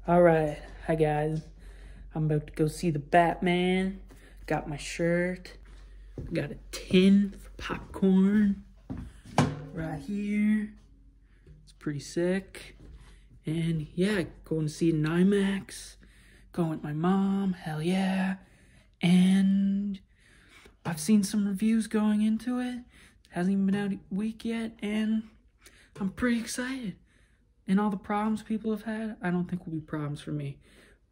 Alright, hi guys. I'm about to go see the Batman. Got my shirt. Got a tin for popcorn right here. It's pretty sick. And yeah, going to see it in IMAX. Going with my mom, hell yeah. And I've seen some reviews going into it. Hasn't even been out a week yet, and I'm pretty excited. And all the problems people have had, I don't think will be problems for me.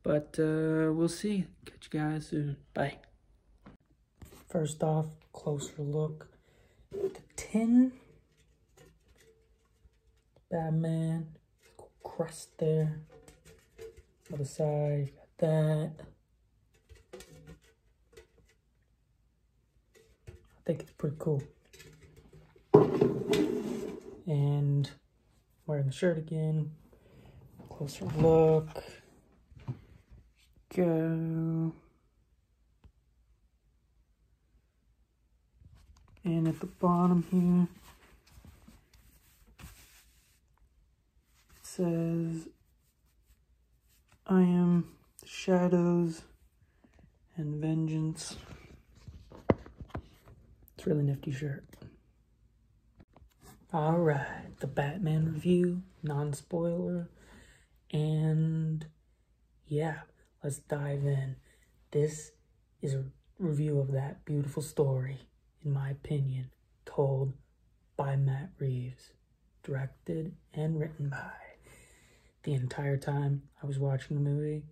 But we'll see. Catch you guys soon. Bye. First off, closer look at the tin. Batman. Crest there. Other side, got that. I think it's pretty cool. And wearing the shirt again. Closer look. Go. And at the bottom here, it says, I am the shadows and vengeance. It's a really nifty shirt. Alright, the Batman review, non-spoiler, and yeah, let's dive in. This is a review of that beautiful story, in my opinion, told by Matt Reeves, directed and written by. The entire time I was watching the movie,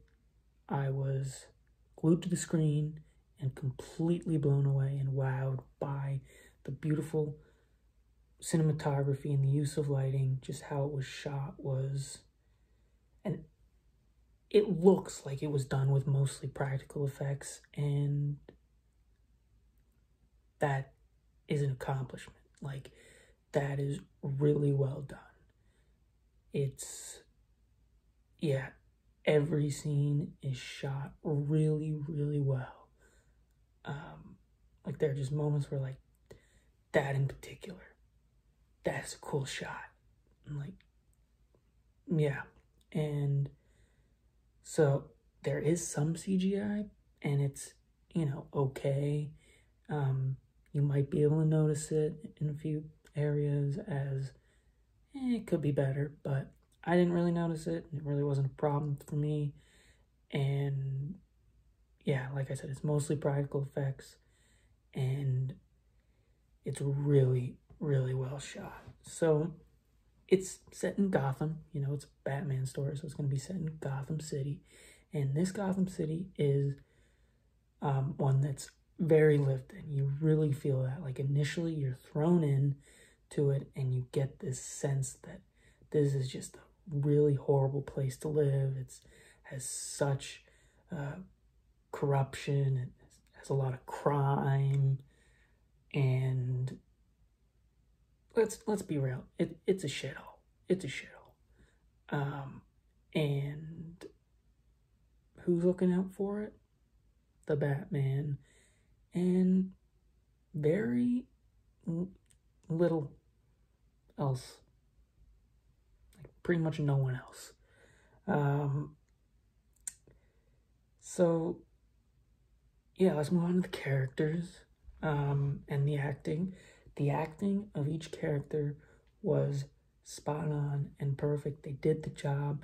I was glued to the screen and completely blown away and wowed by the beautiful cinematography and the use of lighting, just how it was shot was, and it looks like it was done with mostly practical effects, and that is an accomplishment. Like, that is really well done. It's, yeah, every scene is shot really, really well. Like, there are just moments where, like, that in particular, that's a cool shot. And like, yeah. And so there is some CGI, and it's, you know, okay. You might be able to notice it in a few areas as it could be better, but I didn't really notice it. It really wasn't a problem for me. And yeah, like I said, it's mostly practical effects, and it's really, really well shot. So it's set in Gotham, you know, it's a Batman story, so it's going to be set in Gotham City. And this Gotham City is one that's very lived in. You really feel that. Like, initially you're thrown in to it, and you get this sense that this is just a really horrible place to live. It has such corruption, it has a lot of crime, and let's be real, it's a shithole. It's a shithole. And who's looking out for it? The Batman, and very little else. Like, pretty much no one else. So yeah, let's move on to the characters, and the acting. The acting of each character was spot on and perfect. They did the job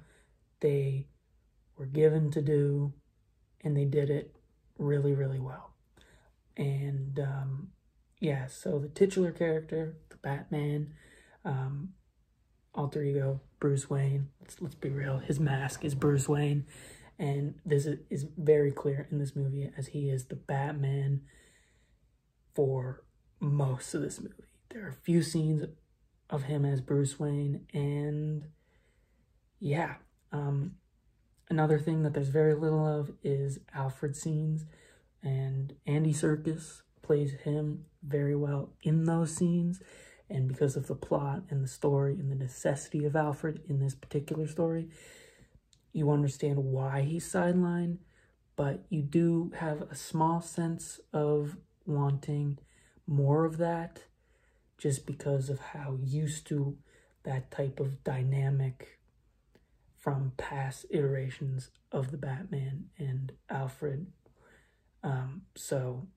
they were given to do, and they did it really, really well. And yeah, so the titular character, the Batman, alter ego, Bruce Wayne. Let's be real. His mask is Bruce Wayne, and this is very clear in this movie, as he is the Batman for most of this movie. There are a few scenes of him as Bruce Wayne, and yeah. Another thing that there's very little of is Alfred scenes, and Andy Serkis plays him very well in those scenes. And because of the plot and the story and the necessity of Alfred in this particular story, you understand why he's sidelined, but you do have a small sense of wanting more of that, just because of how used to that type of dynamic from past iterations of the Batman and Alfred. So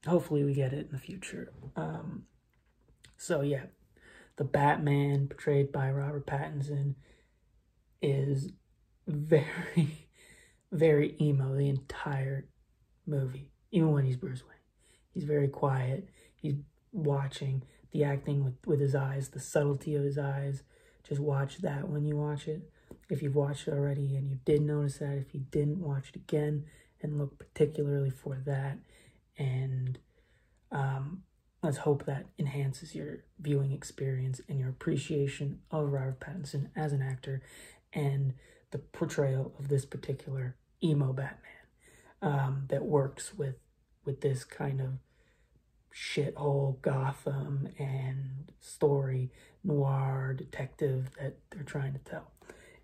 hopefully we get it in the future. So yeah, the Batman portrayed by Robert Pattinson is very, very emo the entire movie, even when he's Bruce Wayne. He's very quiet. He's watching the acting with his eyes, the subtlety of his eyes. Just watch that when you watch it. If you've watched it already and you did notice that, if you didn't, watch it again and look particularly for that. And let's hope that enhances your viewing experience and your appreciation of Robert Pattinson as an actor and the portrayal of this particular emo Batman that works with this kind of shithole Gotham and story noir detective that they're trying to tell,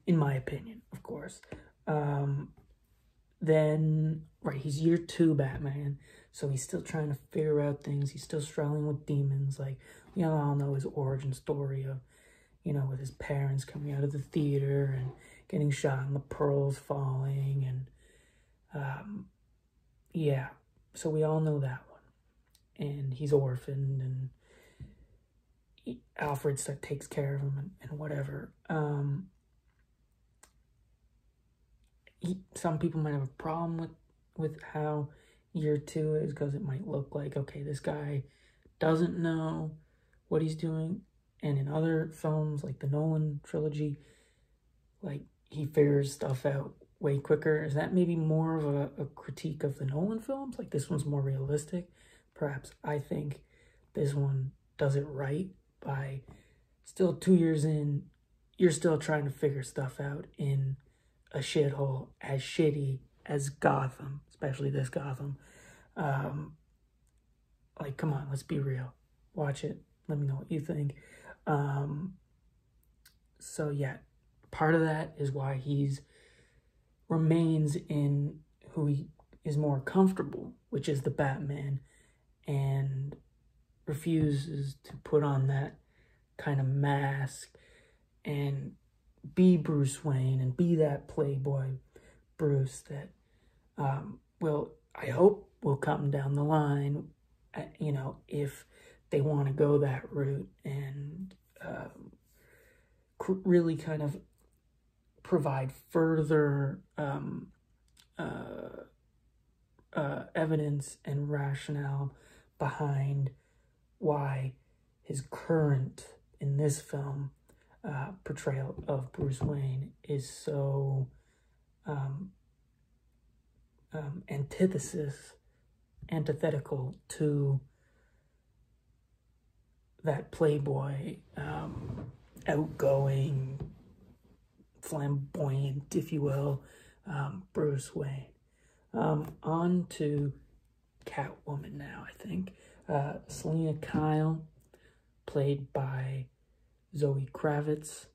in my opinion, of course. Then, right, he's year 2 Batman, so he's still trying to figure out things. He's still struggling with demons. Like, we all know his origin story of, with his parents coming out of the theater and getting shot and the pearls falling. And, yeah, so we all know that one. And he's orphaned, and Alfred takes care of him and whatever. Some people might have a problem with how year 2 is, because it might look like, okay, this guy doesn't know what he's doing. And in other films, like the Nolan trilogy, like, he figures stuff out way quicker. Is that maybe more of a critique of the Nolan films? Like, this one's more realistic. Perhaps I think this one does it right by still 2 years in, you're still trying to figure stuff out in a shithole as shitty as Gotham, especially this Gotham. Like, come on, let's be real. Watch it. Let me know what you think. So yeah, part of that is why he's remains in who he is more comfortable, which is the Batman, and refuses to put on that kind of mask and be Bruce Wayne and be that playboy Bruce that I hope will come down the line, if they want to go that route and really kind of provide further evidence and rationale behind why his current, in this film, portrayal of Bruce Wayne is so antithetical to that playboy, outgoing, flamboyant, if you will, Bruce Wayne. On to Catwoman now, I think. Selena Kyle, played by Zoe Kravitz.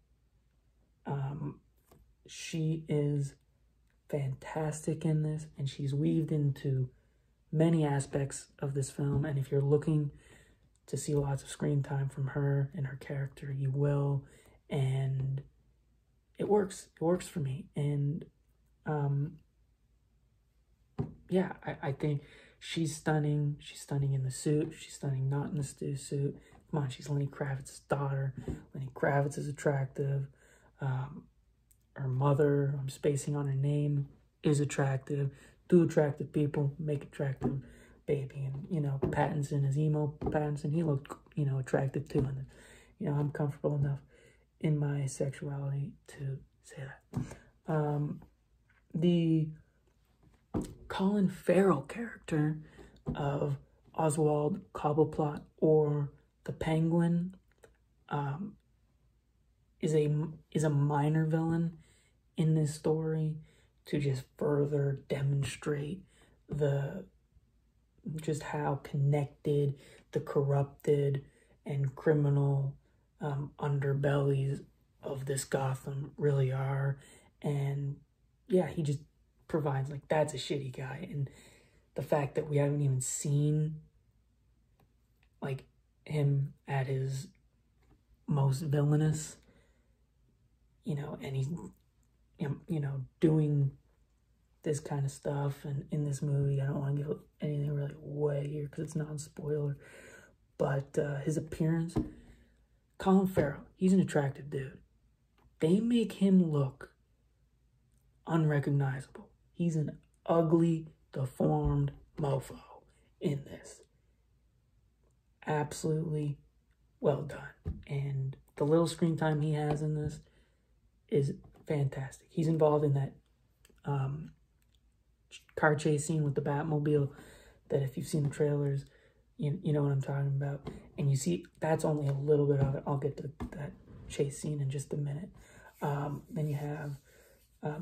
She is fantastic in this, and she's weaved into many aspects of this film. And if you're looking to see lots of screen time from her and her character, you will. And it works. It works for me. And yeah, I think she's stunning. She's stunning in the suit. She's stunning not in the suit. Come on, she's Lenny Kravitz's daughter. Lenny Kravitz is attractive. Her mother, I'm spacing on her name, is attractive. Two attractive people make attractive baby. And, Pattinson is emo Pattinson. He looked, attractive too. And, I'm comfortable enough in my sexuality to say that. The Colin Farrell character of Oswald Cobblepot, or the Penguin, is a minor villain in this story to just further demonstrate just how connected the corrupted and criminal underbellies of this Gotham really are. And yeah, he just provides, like, that's a shitty guy. And the fact that we haven't even seen, like, him at his most villainous, and you know, doing this kind of stuff. And in this movie, I don't want to give anything really away here because it's not a spoiler. But his appearance, Colin Farrell, he's an attractive dude. They make him look unrecognizable. He's an ugly, deformed mofo in this. Absolutely well done. And the little screen time he has in this is fantastic. He's involved in that car chase scene with the Batmobile that, if you've seen the trailers, you know what I'm talking about. And you see, that's only a little bit of it. I'll get to that chase scene in just a minute. Then you have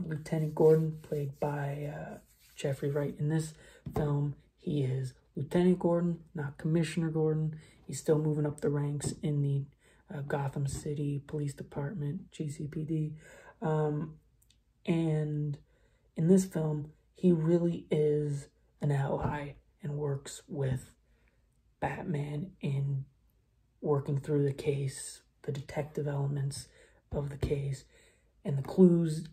Lieutenant Gordon, played by Jeffrey Wright. In this film, he is Lieutenant Gordon, not Commissioner Gordon. He's still moving up the ranks in the Gotham City Police Department, GCPD. And in this film, he really is an ally and works with Batman in working through the case, the detective elements of the case, and the clues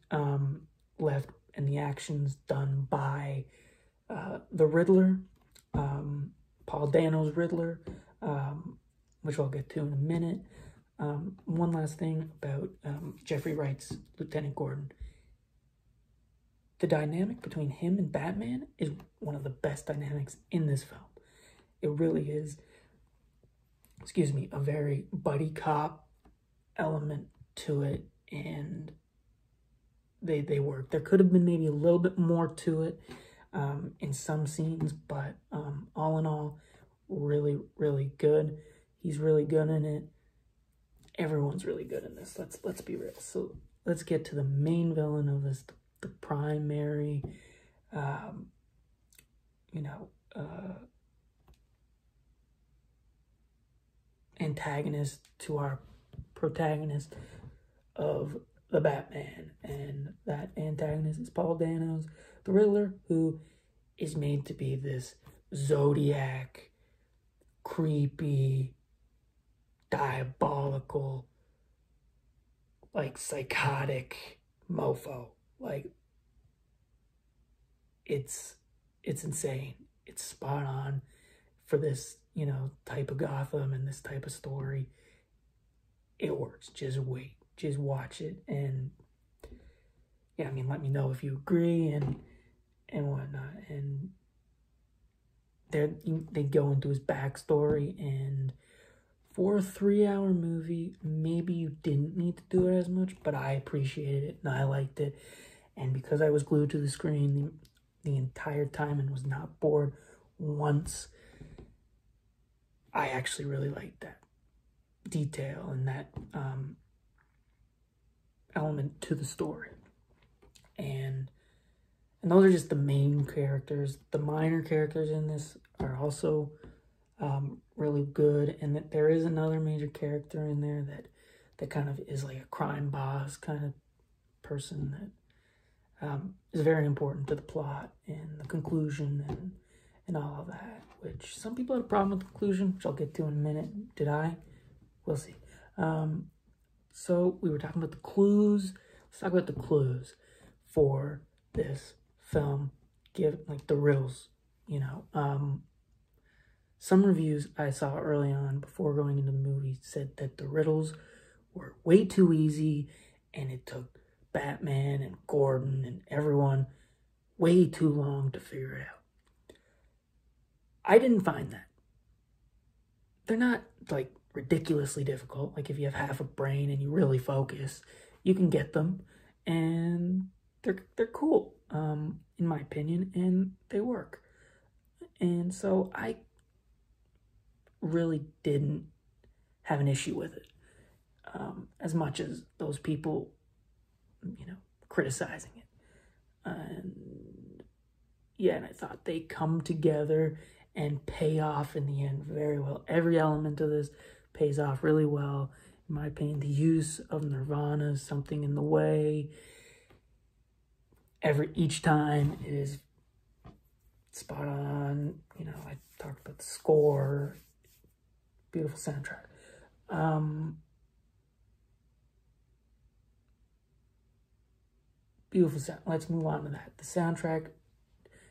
left and the actions done by the Riddler, Paul Dano's Riddler, which I'll get to in a minute. One last thing about Jeffrey Wright's Lieutenant Gordon. The dynamic between him and Batman is one of the best dynamics in this film. It really is, a very buddy cop element to it, and they work. There could have been maybe a little bit more to it in some scenes, but all in all, really, really good. He's really good in it. Everyone's really good in this. Let's be real. So let's get to the main villain of this, the primary, antagonist to our protagonist of the Batman. And that antagonist is Paul Dano's the Riddler, who is made to be this Zodiac, creepy, diabolical, like psychotic mofo. Like, it's insane. It's spot on for this, type of Gotham and this type of story. It works. Just wait. Just watch it. And yeah, let me know if you agree and whatnot. And they go into his backstory, and for a 3-hour movie, maybe you didn't need to do it as much, but I appreciated it and I liked it. And because I was glued to the screen the entire time and was not bored once, I actually really liked that detail and that element to the story. And those are just the main characters. The minor characters in this are also really good, and that there is another major character in there that kind of is like a crime boss kind of person that is very important to the plot and the conclusion and all of that, which some people had a problem with the conclusion, which I'll get to in a minute. Did I? We'll see. So we were talking about the clues. Let's talk about the clues for this film. Give like the riddles, some reviews I saw early on before going into the movie said that the riddles were way too easy and it took Batman and Gordon and everyone way too long to figure it out. I didn't find that. They're not like ridiculously difficult. Like, if you have half a brain and you really focus, you can get them, and they're cool, in my opinion, and they work. And so I really didn't have an issue with it, as much as those people, criticizing it. And yeah, and I thought they come together and pay off in the end very well. Every element of this pays off really well. In my opinion, the use of Nirvana, Something in the Way, each time it is spot on. I talked about the score, beautiful soundtrack. beautiful sound. Let's move on to that. The soundtrack,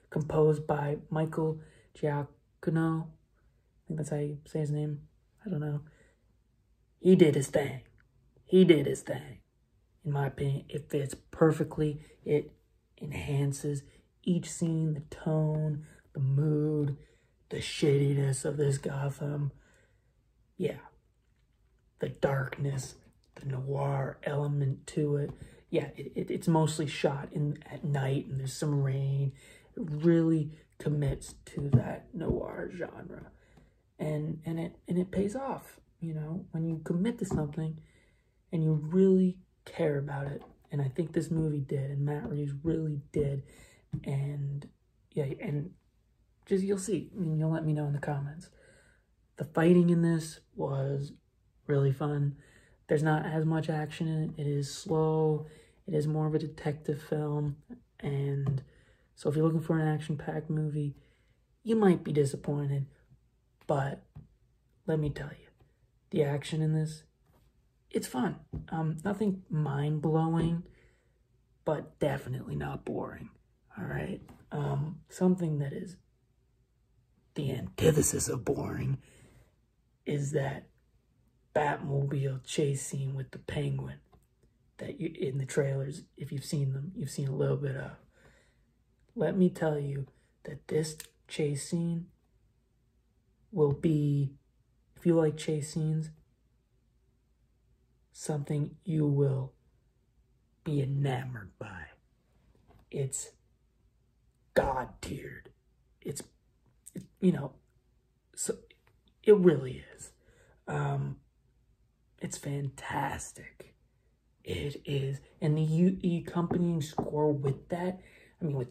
composed by Michael Giacchino. I think that's how you say his name. I don't know. He did his thing. He did his thing. In my opinion, it fits perfectly. It enhances each scene, the tone, the mood, the shittiness of this Gotham. Yeah. The darkness, the noir element to it. Yeah, it's mostly shot at night and there's some rain. It really commits to that noir genre. And it pays off, you know, when you commit to something and you really care about it. And I think this movie did, and Matt Reeves really did. And yeah, and just you'll see. I mean, you'll let me know in the comments. The fighting in this was really fun. There's not as much action in it. It is slow. It is more of a detective film. And so if you're looking for an action-packed movie, you might be disappointed. But let me tell you, the action in this, it's fun. Nothing mind-blowing, but definitely not boring. All right? Something that is the antithesis of boring is that Batmobile chase scene with the Penguin that you in the trailers, if you've seen them, you've seen a little bit of. Let me tell you that this chase scene will be, if you like chase scenes, something you will be enamored by. It's God-tiered. You know, so it really is. It's fantastic. It is. And the accompanying score with that, I mean, with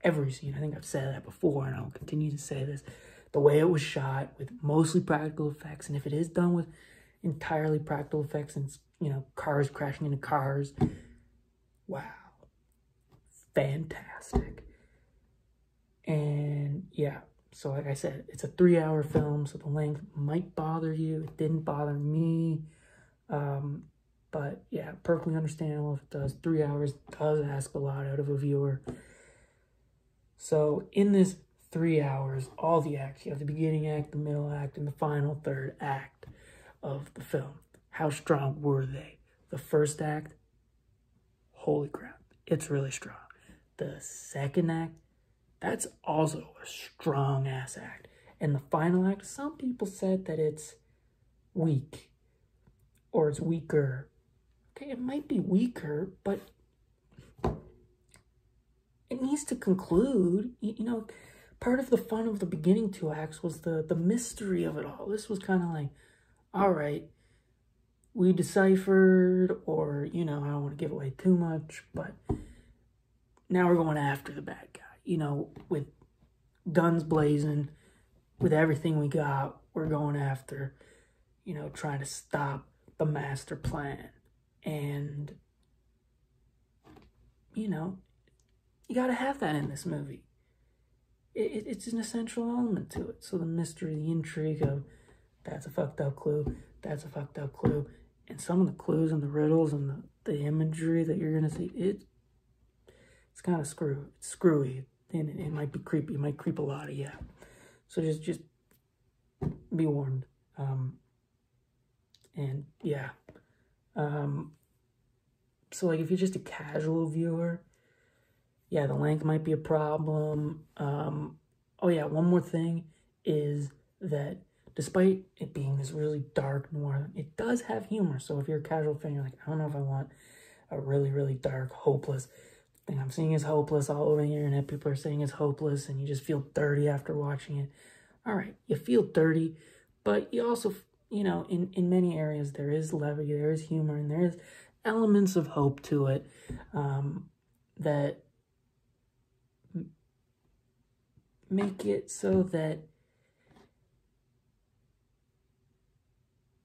every scene, I think I've said that before, and I'll continue to say this, the way it was shot with mostly practical effects, and if it is done with entirely practical effects and, you know, cars crashing into cars, wow. Fantastic. And yeah, so like I said, it's a 3-hour film, so the length might bother you. It didn't bother me. But yeah, perfectly understandable if it does. 3 hours does ask a lot out of a viewer. So in this 3 hours, all the acts, you have the beginning act, the middle act, and the final third act of the film. How strong were they? The first act, holy crap, it's really strong. The second act, that's also a strong-ass act. And the final act, some people said that it's weak, or it's weaker. Okay, it might be weaker, but it needs to conclude. You know, part of the fun of the beginning 2 acts was the mystery of it all. This was kind of like, all right, we deciphered, or, you know, I don't want to give away too much, but now we're going after the bad guy. You know, with guns blazing, with everything we got, we're going after, you know, trying to stop the master plan. And, you know, you got to have that in this movie. It's an essential element to it. So the mystery, the intrigue of, that's a fucked up clue, that's a fucked up clue. And some of the clues and the riddles and the imagery that you're going to see, it's kind of screwy. And it might be creepy. It might creep a lot of you. So just be warned. And yeah. So like if you're just a casual viewer, yeah, the length might be a problem. Oh yeah, one more thing is that despite it being this really dark noir, it does have humor. So if you're a casual fan, you're like, I don't know if I want a really, really dark, hopeless thing I'm seeing is hopeless all over the internet. People are saying it's hopeless and you just feel dirty after watching it. All right, you feel dirty, but you also, you know, in many areas there is levity, there is humor, and there is elements of hope to it that make it so that,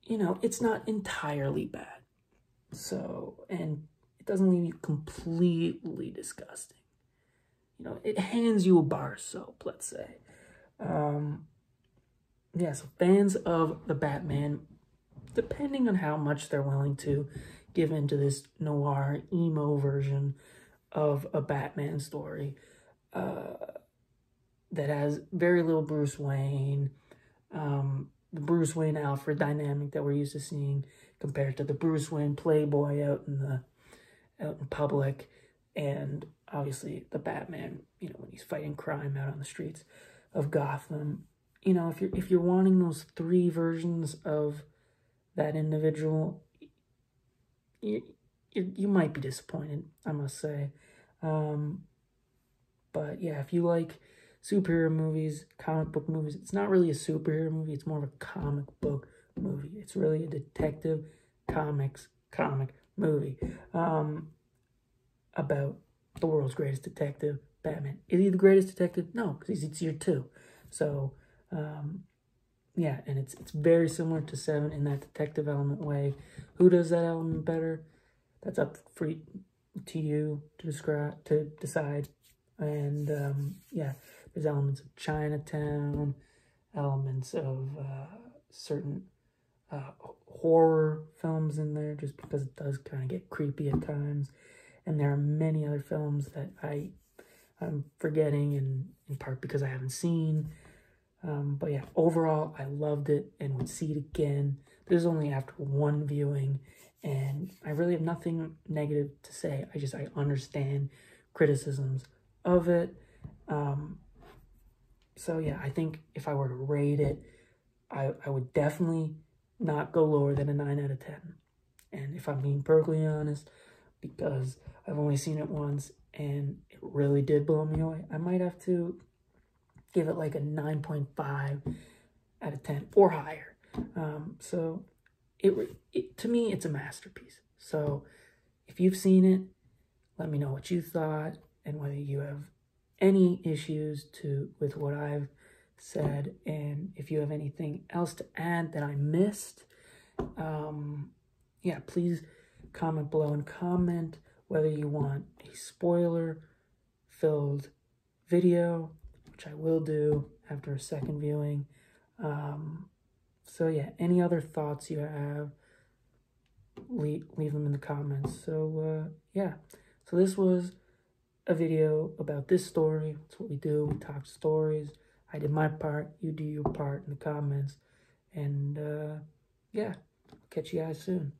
you know, it's not entirely bad. So, and it doesn't leave you completely disgusting. You know, it hands you a bar of soap, let's say. Yeah, so fans of the Batman, depending on how much they're willing to give into this noir, emo version of a Batman story that has very little Bruce Wayne, the Bruce Wayne Alfred dynamic that we're used to seeing compared to the Bruce Wayne playboy out in public, and obviously the Batman, when he's fighting crime out on the streets of Gotham. If you're wanting those three versions of that individual, you might be disappointed, I must say. But yeah, if you like superhero movies, comic book movies, it's not really a superhero movie, it's more of a comic book movie. It's really a detective comic movie about the world's greatest detective, Batman. Is he the greatest detective? No, because it's year 2. So, yeah, and it's very similar to 7 in that detective element way. Who does that element better? That's up to you to decide. And yeah, there's elements of Chinatown, elements of certain horror films in there, just because it does kind of get creepy at times. And there are many other films that I'm forgetting, and in part because I haven't seen. But yeah, overall, I loved it and would see it again. This is only after one viewing, and I really have nothing negative to say. I understand criticisms of it. So yeah, I think if I were to rate it, I would definitely not go lower than a 9 out of 10. And if I'm being perfectly honest, because I've only seen it once and it really did blow me away, I might have to give it like a 9.5 out of 10 or higher. So to me, it's a masterpiece. So if you've seen it, let me know what you thought and whether you have any issues with what I've said, and if you have anything else to add that I missed, yeah, please comment below and comment whether you want a spoiler-filled video, which I will do after a second viewing. So yeah, any other thoughts you have, leave them in the comments. So yeah, so this was a video about this story. That's what we do. We talk stories. I did my part. You do your part in the comments. And yeah, catch you guys soon.